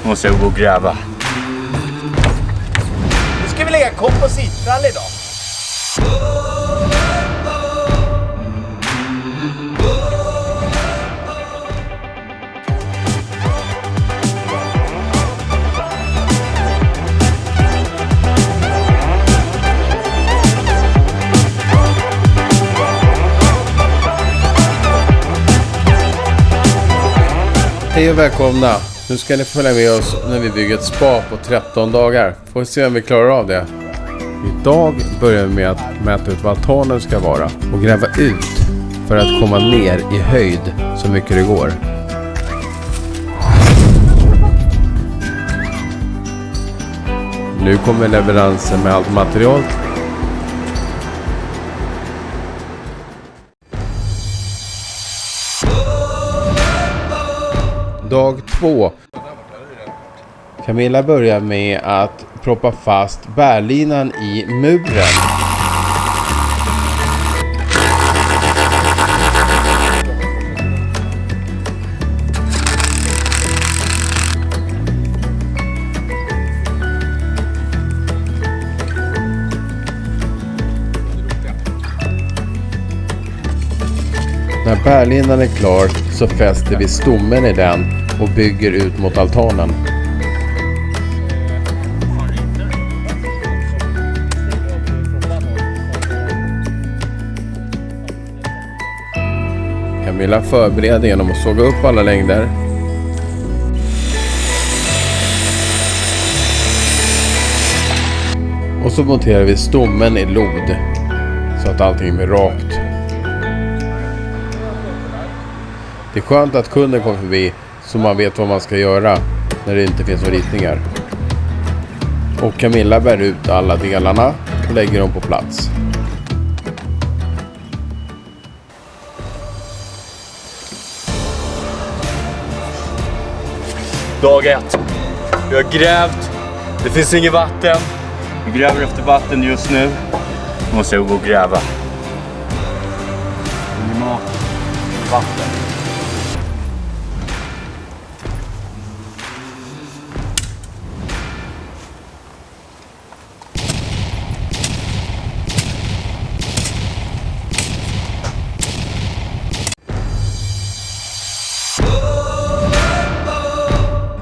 Måste jag gå och gräva. Nu ska vi lägga komposittrall idag. Hej och välkomna! Nu ska ni följa med oss när vi bygger ett spa på 13 dagar. Får vi se om vi klarar av det. Idag börjar vi med att mäta ut vad altanen ska vara och gräva ut för att komma ner i höjd så mycket det går. Nu kommer leveransen med allt material. Dag 2. Camilla börjar med att proppa fast bärlinan i muren. När bärlinan är klar så fäster vi stommen i den och bygger ut mot altanen. Camilla förbereder genom att såga upp alla längder. Och så monterar vi stommen i lod så att allting blir rakt. Det är skönt att kunden kommer förbi så man vet vad man ska göra när det inte finns några ritningar. Och Camilla bär ut alla delarna och lägger dem på plats. Dag 1. Vi har grävt. Det finns inget vatten. Vi gräver efter vatten just nu. Måste jag gå och gräva. Mat. Vatten.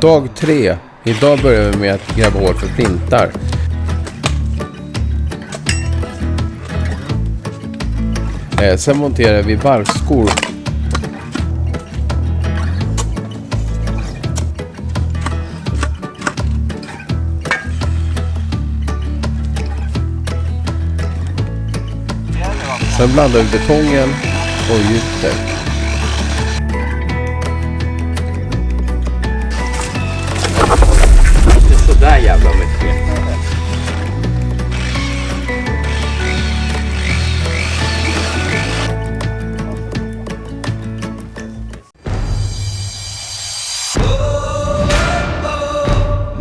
Dag 3. Idag börjar vi med att gräva hål för plintar. Sen monterar vi barkskor. Sen blandar vi betongen och gytter. Där jävla mycket.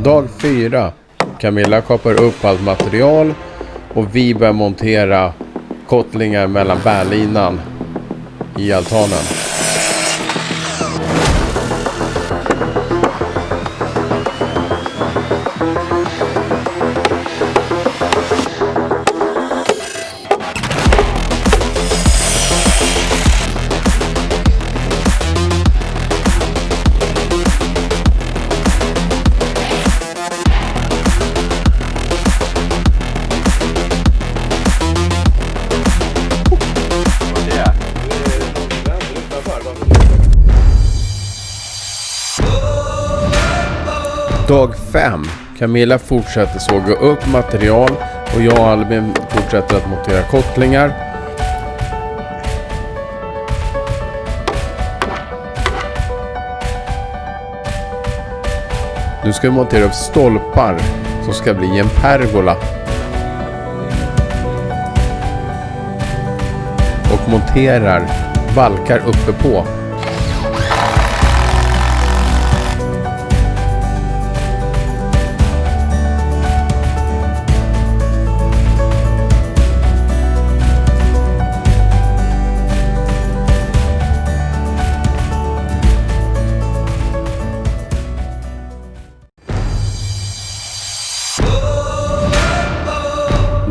Dag 4. Camilla kapar upp allt material och vi börjar montera kopplingar mellan bärlinan i altanen. Dag 5. Camilla fortsätter såga upp material och jag och Albin fortsätter att montera kopplingar. Nu ska vi montera upp stolpar som ska bli en pergola. Och monterar balkar uppe på.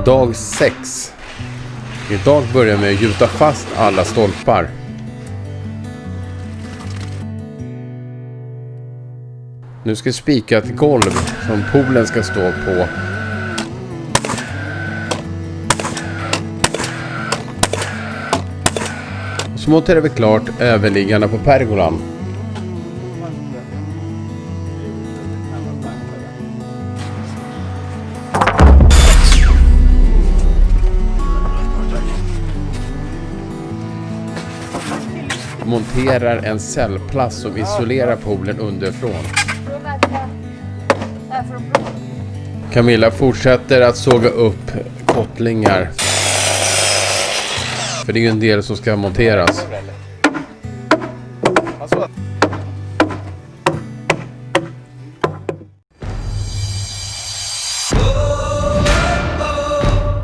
Dag 6. Idag börjar med att gjuta fast alla stolpar. Nu ska spika ett golv som poolen ska stå på. Och så monterar vi klart överliggarna på pergolan. Monterar en cellplast som isolerar poolen underifrån. Camilla fortsätter att såga upp kottlingar. För det är ju en del som ska monteras.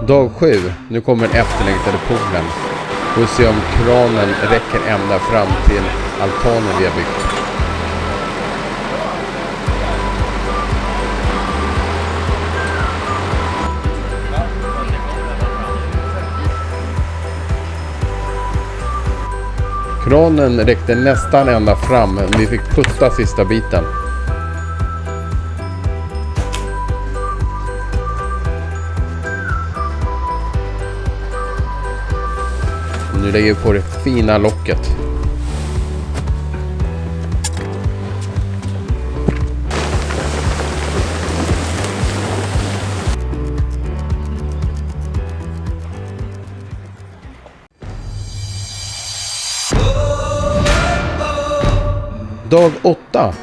Dag 7. Nu kommer den efterlängtade poolen. Vi får se om kranen räcker ända fram till altanen vi har byggt. Kranen räckte nästan ända fram, men vi fick putta sista biten. Nu lägger vi på det fina locket. Dag 8.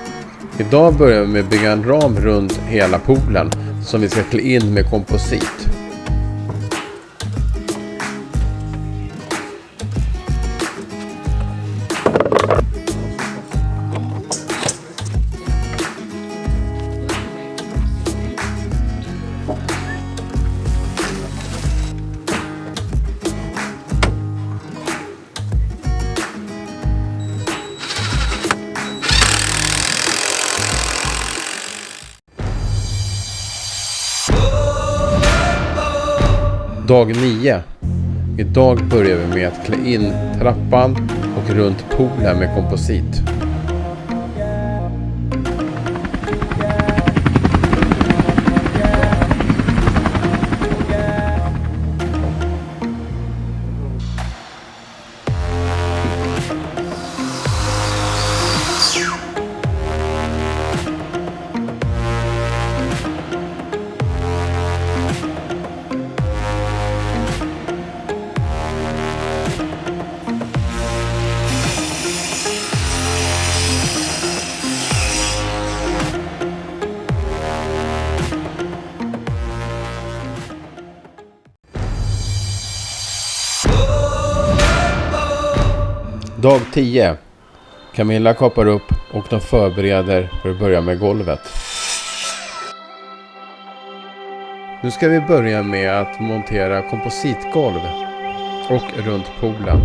Idag börjar vi med att bygga en ram runt hela poolen som vi ska klä in med komposit. Dag 9. Idag börjar vi med att klä in trappan och runt poolen med komposit. Dag 10. Camilla kapar upp och de förbereder för att börja med golvet. Nu ska vi börja med att montera kompositgolv och runt poolen.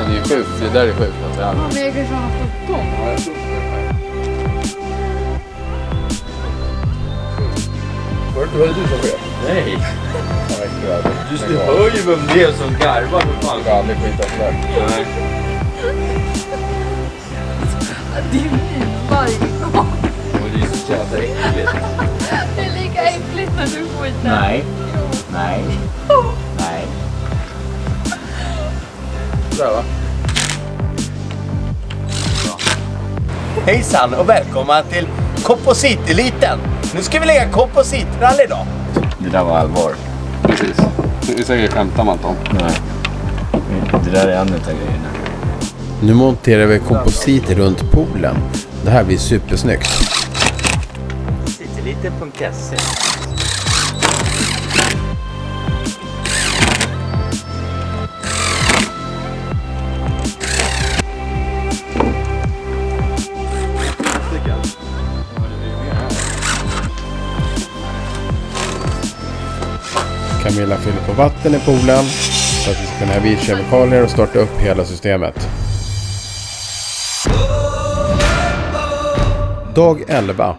Det är sjukt, det där är sjukt. Han väger sådana 17. Var det du som vet? Nej. Du hör ju vem det är som garvar för fan. Jag har aldrig skitat sådär. Nej. Det är ju varje gång. Och det är så jävla äckligt. Det är lika äckligt när du skitar. Nej. Nej. Nej. Sådär va? Hejsan och välkomna till Kompositeliten. Nu ska vi lägga kompositrally idag. Det där var allvar. Precis. Det är säkert skämtar man inte om. Nej. Det där är andra grejerna. Nu monterar vi komposit runt poolen. Det här blir supersnyggt. Kompositeliten.se. Camilla fyller på vatten i poolen så att vi ska kunna ha vid kemikalier och starta upp hela systemet. Dag 11.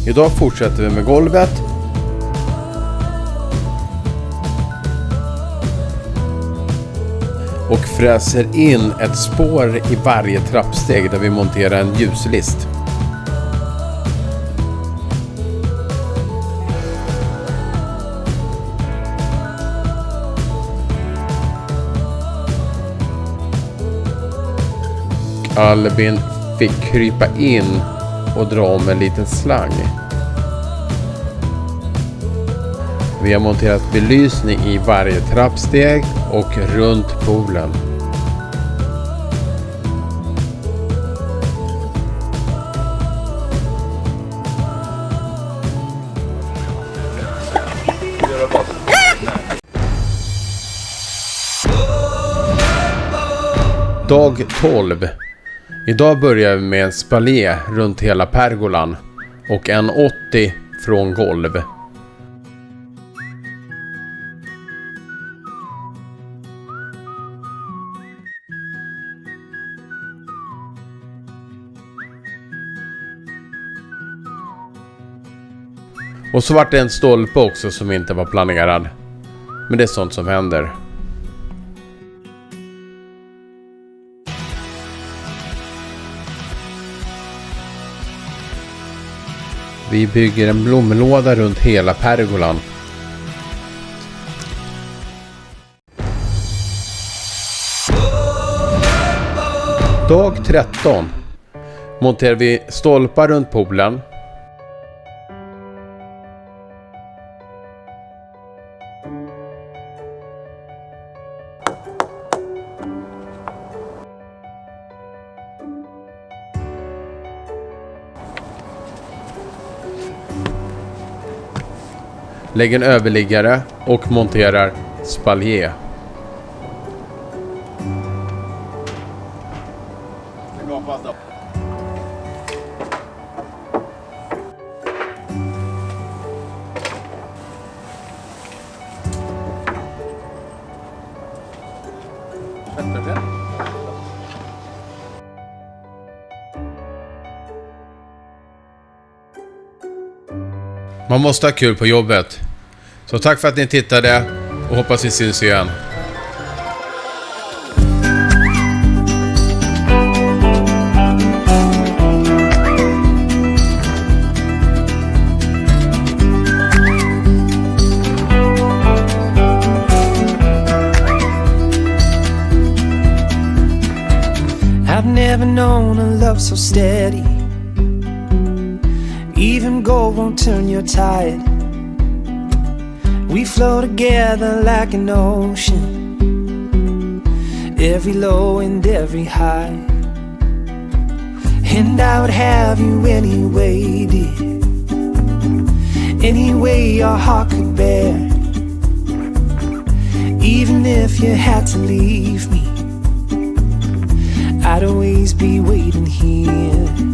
Idag fortsätter vi med golvet. Och fräser in ett spår i varje trappsteg där vi monterar en ljuslist. Albin fick krypa in och dra om en liten slang. Vi har monterat belysning i varje trappsteg och runt poolen. Dag 12. Idag börjar vi med en spalier runt hela pergolan och en 80 från golv. Och så vart det en stolpe också som inte var planerad. Men det är sånt som händer. Vi bygger en blomlåda runt hela pergolan. Dag 13. Monterar vi stolpar runt poolen. Lägger en överliggare och monterar spalier. Man måste ha kul på jobbet. Så tack för att ni tittade och hoppas vi syns igen. I've never known a love so steady. Even gold won't turn your tide. We flow together like an ocean, every low and every high. And I would have you any way, dear, any way your heart could bear. Even if you had to leave me, I'd always be waiting here.